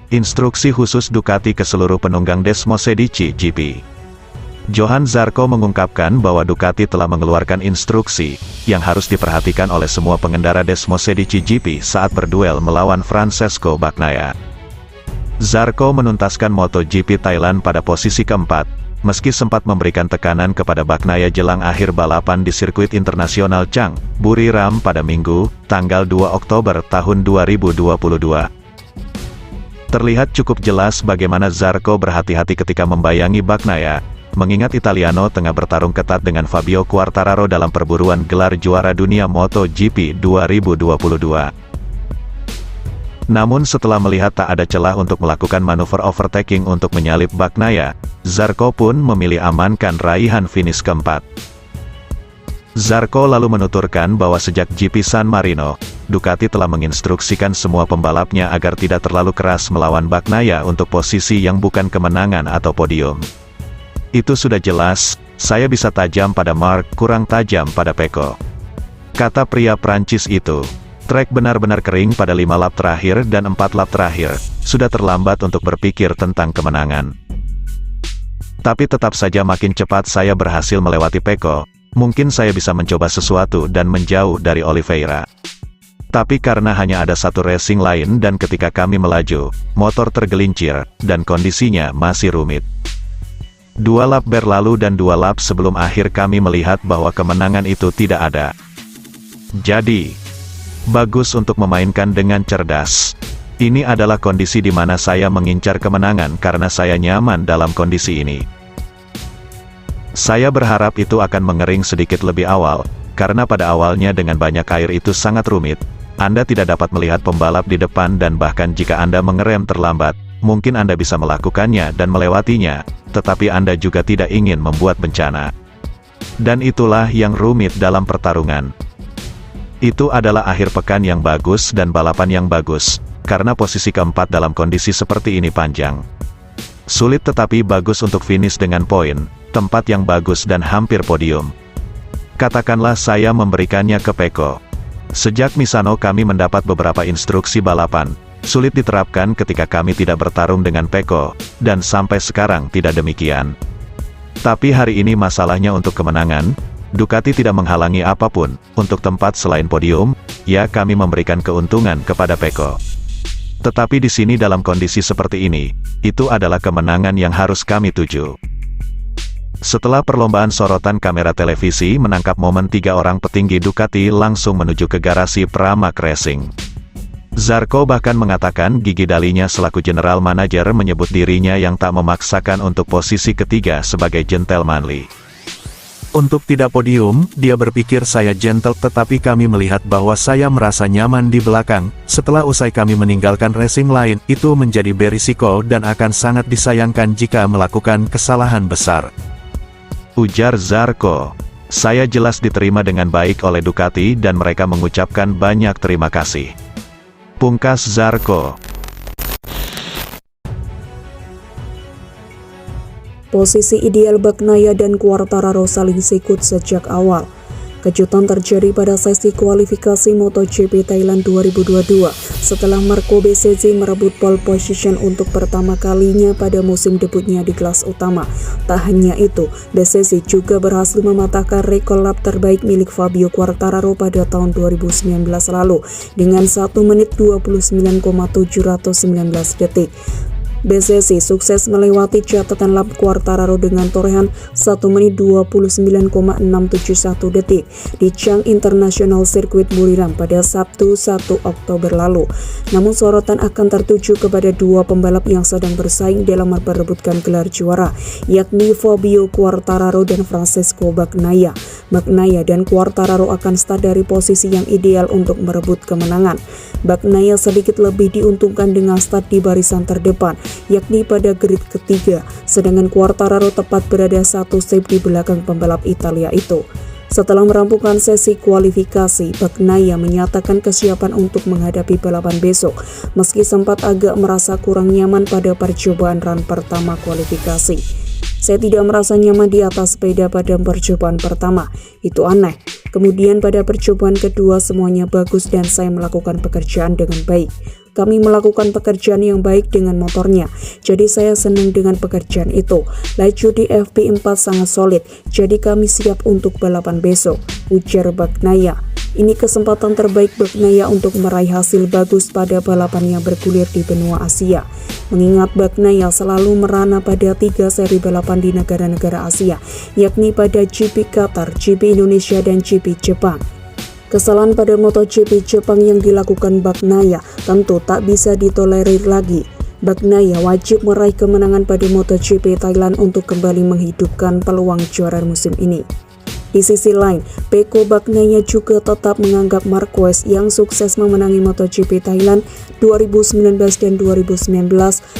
Instruksi khusus Ducati ke seluruh penunggang Desmosedici GP. Johann Zarco mengungkapkan bahwa Ducati telah mengeluarkan instruksi yang harus diperhatikan oleh semua pengendara Desmosedici GP saat berduel melawan Francesco Bagnaia. Zarco menuntaskan MotoGP Thailand pada posisi keempat, meski sempat memberikan tekanan kepada Bagnaia jelang akhir balapan di sirkuit internasional Chang, Buriram pada Minggu, tanggal 2 Oktober tahun 2022. Terlihat cukup jelas bagaimana Zarco berhati-hati ketika membayangi Bagnaia, mengingat Italiano tengah bertarung ketat dengan Fabio Quartararo dalam perburuan gelar juara dunia MotoGP 2022. Namun setelah melihat tak ada celah untuk melakukan manuver overtaking untuk menyalip Bagnaia, Zarco pun memilih amankan raihan finish keempat. Zarco lalu menuturkan bahwa sejak GP San Marino, Ducati telah menginstruksikan semua pembalapnya agar tidak terlalu keras melawan Bagnaia untuk posisi yang bukan kemenangan atau podium. Itu sudah jelas, saya bisa tajam pada Marc, kurang tajam pada Pecco, kata pria Prancis itu. Trek benar-benar kering pada 5 lap terakhir dan 4 lap terakhir, sudah terlambat untuk berpikir tentang kemenangan. Tapi tetap saja makin cepat saya berhasil melewati Pecco, mungkin saya bisa mencoba sesuatu dan menjauh dari Oliveira. Tapi karena hanya ada satu racing lain dan ketika kami melaju, motor tergelincir, dan kondisinya masih rumit. 2 lap berlalu dan 2 lap sebelum akhir kami melihat bahwa kemenangan itu tidak ada. Jadi, bagus untuk memainkan dengan cerdas. Ini adalah kondisi di mana saya mengincar kemenangan karena saya nyaman dalam kondisi ini. Saya berharap itu akan mengering sedikit lebih awal, karena pada awalnya dengan banyak air itu sangat rumit. Anda tidak dapat melihat pembalap di depan dan bahkan jika Anda mengerem terlambat, mungkin Anda bisa melakukannya dan melewatinya, tetapi Anda juga tidak ingin membuat bencana. Dan itulah yang rumit dalam pertarungan. Itu adalah akhir pekan yang bagus dan balapan yang bagus, karena posisi keempat dalam kondisi seperti ini panjang. Sulit tetapi bagus untuk finish dengan poin, tempat yang bagus dan hampir podium. Katakanlah saya memberikannya ke Pecco. Sejak Misano kami mendapat beberapa instruksi balapan, sulit diterapkan ketika kami tidak bertarung dengan Pecco, dan sampai sekarang tidak demikian. Tapi hari ini masalahnya untuk kemenangan, Ducati tidak menghalangi apapun, untuk tempat selain podium, ya kami memberikan keuntungan kepada Pecco. Tetapi di sini dalam kondisi seperti ini, itu adalah kemenangan yang harus kami tuju. Setelah perlombaan sorotan kamera televisi menangkap momen 3 orang petinggi Ducati langsung menuju ke garasi Pramac Racing. Zarco bahkan mengatakan gigi dalinya selaku general manager menyebut dirinya yang tak memaksakan untuk posisi ketiga sebagai gentlemanly. Untuk tidak podium, dia berpikir saya gentle tetapi kami melihat bahwa saya merasa nyaman di belakang. Setelah usai kami meninggalkan racing line, itu menjadi berisiko dan akan sangat disayangkan jika melakukan kesalahan besar. Ujar Zarco. Saya jelas diterima dengan baik oleh Ducati dan mereka mengucapkan banyak terima kasih. Pungkas Zarco. Posisi ideal Bagnaia dan Quartararo saling sikut sejak awal. Kejutan terjadi pada sesi kualifikasi MotoGP Thailand 2022 setelah Marco Bezzecchi merebut pole position untuk pertama kalinya pada musim debutnya di kelas utama. Tak hanya itu, Bezzecchi juga berhasil mematahkan rekor lap terbaik milik Fabio Quartararo pada tahun 2019 lalu dengan 1 menit 29,719 detik. Bezzecchi sukses melewati catatan lap Quartararo dengan torehan 1 menit 29,671 detik di Chang International Circuit Buriram pada Sabtu 1 Oktober lalu. Namun sorotan akan tertuju kepada 2 pembalap yang sedang bersaing dalam memperebutkan gelar juara, yakni Fabio Quartararo dan Francesco Bagnaia. Bagnaia dan Quartararo akan start dari posisi yang ideal untuk merebut kemenangan. Bagnaia sedikit lebih diuntungkan dengan start di barisan terdepan, yakni pada grid ketiga, sedangkan Quartararo tepat berada 1 step di belakang pembalap Italia itu. Setelah merampungkan sesi kualifikasi, Bagnaia menyatakan kesiapan untuk menghadapi balapan besok, meski sempat agak merasa kurang nyaman pada percobaan run pertama kualifikasi. Saya tidak merasa nyaman di atas sepeda pada percobaan pertama, itu aneh. Kemudian pada percobaan kedua semuanya bagus dan saya melakukan pekerjaan dengan baik. Kami melakukan pekerjaan yang baik dengan motornya, jadi saya senang dengan pekerjaan itu. Laju di FP4 sangat solid, jadi kami siap untuk balapan besok, ujar Bagnaia. Ini kesempatan terbaik Bagnaia untuk meraih hasil bagus pada balapan yang bergulir di benua Asia. Mengingat Bagnaia selalu merana pada 3 seri balapan di negara-negara Asia, yakni pada GP Qatar, GP Indonesia, dan GP Jepang. Kesalahan pada MotoGP Jepang yang dilakukan Bagnaia tentu tak bisa ditolerir lagi. Bagnaia wajib meraih kemenangan pada MotoGP Thailand untuk kembali menghidupkan peluang juara musim ini. Di sisi lain, Pecco Bagnaia juga tetap menganggap Marquez yang sukses memenangi MotoGP Thailand 2019 dan 2019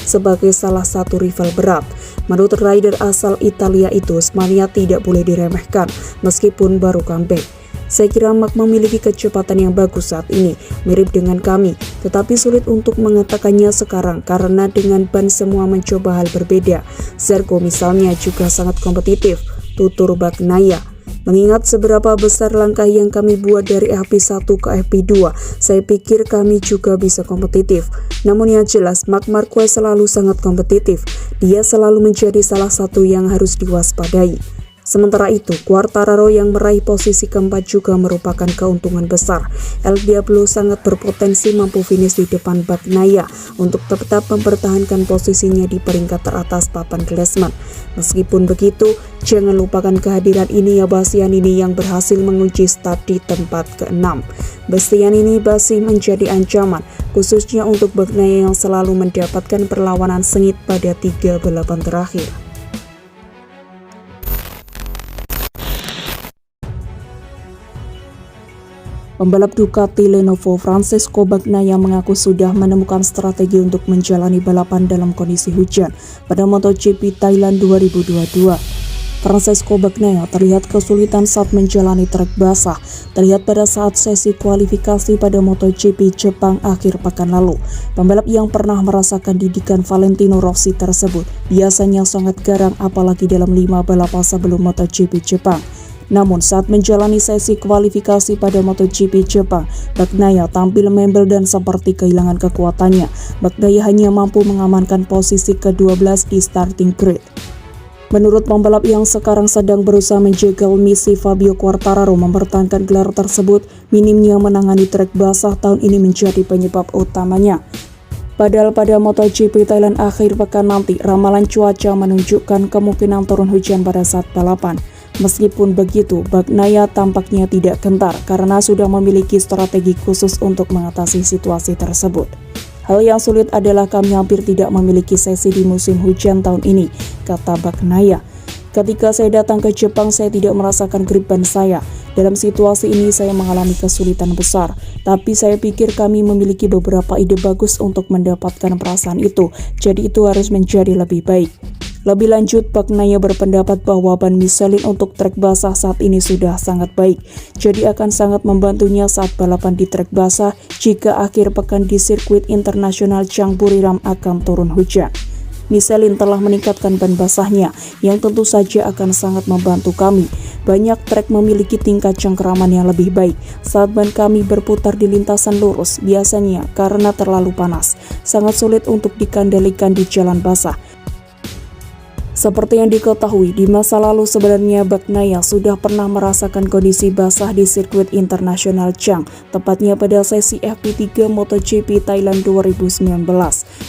sebagai salah satu rival berat. Menurut rider asal Italia itu, Spania tidak boleh diremehkan meskipun baru comeback. Saya kira Mark memiliki kecepatan yang bagus saat ini, mirip dengan kami, tetapi sulit untuk mengatakannya sekarang karena dengan ban semua mencoba hal berbeda. Zarco misalnya juga sangat kompetitif, tutur Bagnaia. Mengingat seberapa besar langkah yang kami buat dari FP1 ke FP2, saya pikir kami juga bisa kompetitif. Namun yang jelas, Marc Marquez selalu sangat kompetitif. Dia selalu menjadi salah satu yang harus diwaspadai. Sementara itu, Quartararo yang meraih posisi keempat juga merupakan keuntungan besar. El Diablo sangat berpotensi mampu finish di depan Bagnaia untuk tetap mempertahankan posisinya di peringkat teratas papan klasemen. Meskipun begitu, jangan lupakan kehadiran Ineos Bastianini yang berhasil mengunci start di tempat ke-6. Bastianini masih menjadi ancaman, khususnya untuk Bagnaia yang selalu mendapatkan perlawanan sengit pada 3 balapan terakhir. Pembalap Ducati Lenovo Francesco Bagnaia mengaku sudah menemukan strategi untuk menjalani balapan dalam kondisi hujan pada MotoGP Thailand 2022. Francesco Bagnaia terlihat kesulitan saat menjalani trek basah, terlihat pada saat sesi kualifikasi pada MotoGP Jepang akhir pekan lalu. Pembalap yang pernah merasakan didikan Valentino Rossi tersebut biasanya sangat garang apalagi dalam 5 balapan sebelum MotoGP Jepang. Namun saat menjalani sesi kualifikasi pada MotoGP Jepang, Bagnaia tampil membel dan seperti kehilangan kekuatannya. Bagnaia hanya mampu mengamankan posisi ke-12 di starting grid. Menurut pembalap yang sekarang sedang berusaha menjegal misi Fabio Quartararo mempertahankan gelar tersebut, minimnya menangani trek basah tahun ini menjadi penyebab utamanya. Padahal pada MotoGP Thailand akhir pekan nanti, ramalan cuaca menunjukkan kemungkinan turun hujan pada saat balapan. Meskipun begitu, Bagnaia tampaknya tidak gentar karena sudah memiliki strategi khusus untuk mengatasi situasi tersebut. Hal yang sulit adalah kami hampir tidak memiliki sesi di musim hujan tahun ini, kata Bagnaia. Ketika saya datang ke Jepang, saya tidak merasakan grip ban saya. Dalam situasi ini saya mengalami kesulitan besar, tapi saya pikir kami memiliki beberapa ide bagus untuk mendapatkan perasaan itu, jadi itu harus menjadi lebih baik. Lebih lanjut, Bagnaia berpendapat bahwa ban Michelin untuk trek basah saat ini sudah sangat baik, jadi akan sangat membantunya saat balapan di trek basah jika akhir pekan di sirkuit internasional Chang Buriram akan turun hujan. Michelin telah meningkatkan ban basahnya, yang tentu saja akan sangat membantu kami. Banyak trek memiliki tingkat cengkeraman yang lebih baik saat ban kami berputar di lintasan lurus, biasanya karena terlalu panas, sangat sulit untuk dikendalikan di jalan basah. Seperti yang diketahui, di masa lalu sebenarnya Bagnaia sudah pernah merasakan kondisi basah di sirkuit internasional Chang, tepatnya pada sesi FP3 MotoGP Thailand 2019.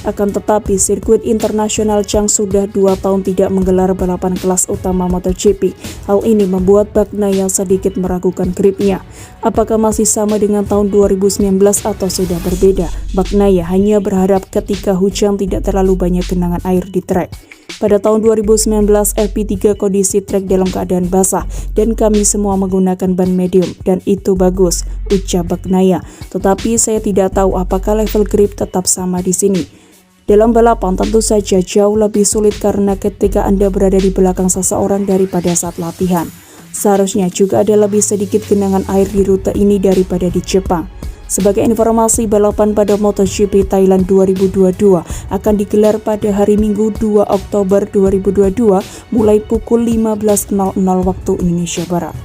Akan tetapi, sirkuit internasional Chang sudah 2 tahun tidak menggelar balapan kelas utama MotoGP. Hal ini membuat Bagnaia sedikit meragukan gripnya. Apakah masih sama dengan tahun 2019 atau sudah berbeda? Bagnaia hanya berharap ketika hujan tidak terlalu banyak genangan air di trek. Pada tahun 2019, FP3 kondisi trek dalam keadaan basah dan kami semua menggunakan ban medium dan itu bagus, ucap Bagnaia. Tetapi saya tidak tahu apakah level grip tetap sama di sini. Dalam balapan tentu saja jauh lebih sulit karena ketika Anda berada di belakang seseorang daripada saat latihan. Seharusnya juga ada lebih sedikit genangan air di rute ini daripada di Jepang. Sebagai informasi, balapan pada MotoGP Thailand 2022 akan digelar pada hari Minggu 2 Oktober 2022 mulai pukul 15.00 waktu Indonesia Barat.